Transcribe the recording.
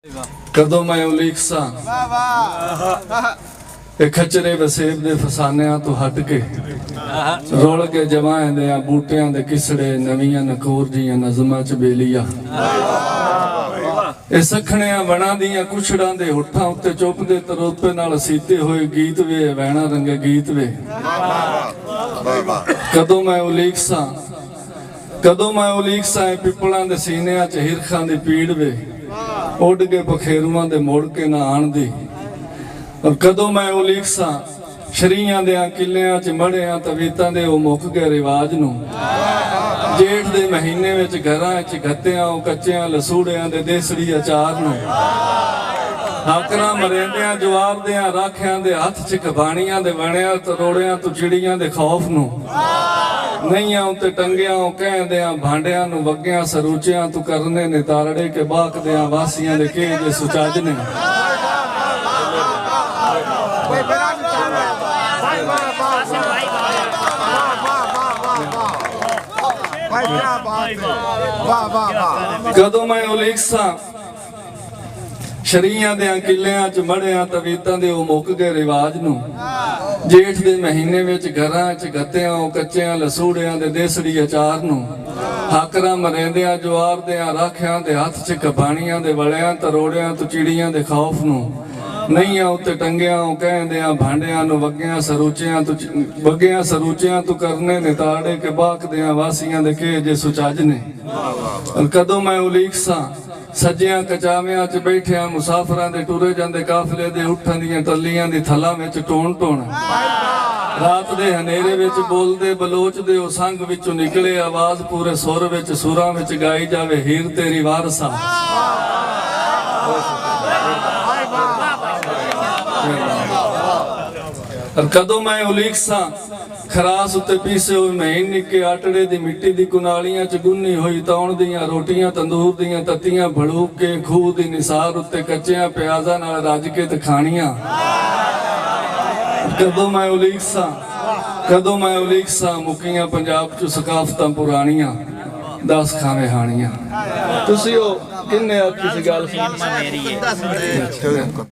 कदों मैं उलीक सा खचरे वसेब दे फसानियां तो हट के रोल के जवाएं दे बूटियां दे किसड़े नवियां नकोर जियां नज़मां च बेलिया सखणियां वणा दियां कुछड़ां दे हुट्ठां उत्ते चुप दे तरोपे नाल सीते होए गीत वे वैणा रंगे गीत वे कदों मैं उलीक सा पिपलां दे सीनियां च हिरखां दी पीड़ वे उड़ के पखेरुआं दे मुड़ के ना आण दी और कदों मैं उलीक सा शरीयां दे किलियां च मड़ियां तवीतां दे मुक गए रिवाज नूं जेठ दे महीने विच घरां च गत्तियां कच्चियां लसूड़ियां दे देसड़ी अचार नूं हाकरां मरेंदियां जवार दियां राखियां दे हत्थ च कबाणियां दे वणियां तरोड़ियां तू चिड़ियां दे खौफ नूं नैयां उत्ते टंगियां कहंदियां भांडियां नूं वग्गियां सरूचियां तू करने ने तारड़े के बाकदियां वासियां दे केज सुचाजने कदों मैं उलीक सा शरीयां दे किलियां च मड़ियां तवीतां दे मुक गए रिवाज नूं जेठ दे महीने विच घरां च गत्तियां कच्चियां लसूड़ियां दे देसड़ी अचार नूं हाकरां मरेंदियां जवार दियां राखियां दे हत्थ च कबाणियां दे वलियां तरोड़ियां तू चिड़ियां दे खौफ नूं नैयां उत्ते टंगियां कहंदियां भांडियां नूं वग्गियां सरूचियां तू करने ने ताड़े के बाकदियां वासियां दे केज सुचाजने कदों मैं उलीक सा सज्जियां कचावियां च बैठियां मुसाफरां दे टुरे जांदे काफले दे उठां दियां टल्लियां दी थलां विच टोण टोण रात दे हनेरे विच बोलदे बलोच दे ओ संग विचों निकले आवाज पूरे सुर विच सुरां विच गाई जावे हीर तेरी वारसा और कदों मैं उलीक सा खरास उत्ते पीसे हुए महीन निके आटड़े दी मिट्टी दी कुनालियां च गुन्नी हुई तौण दियां रोटियां तंदूर दियां तत्तियां भड़ूक के खूह दी निसार उत्ते कच्चियां प्याज़ां नाल रज के ते खाणियां कदों मैं उलीक सा मुकियां पंजाब च सकाफतां पुराणियां दस खावे हाणियां तुसी ओ किन्ने आखी सी गल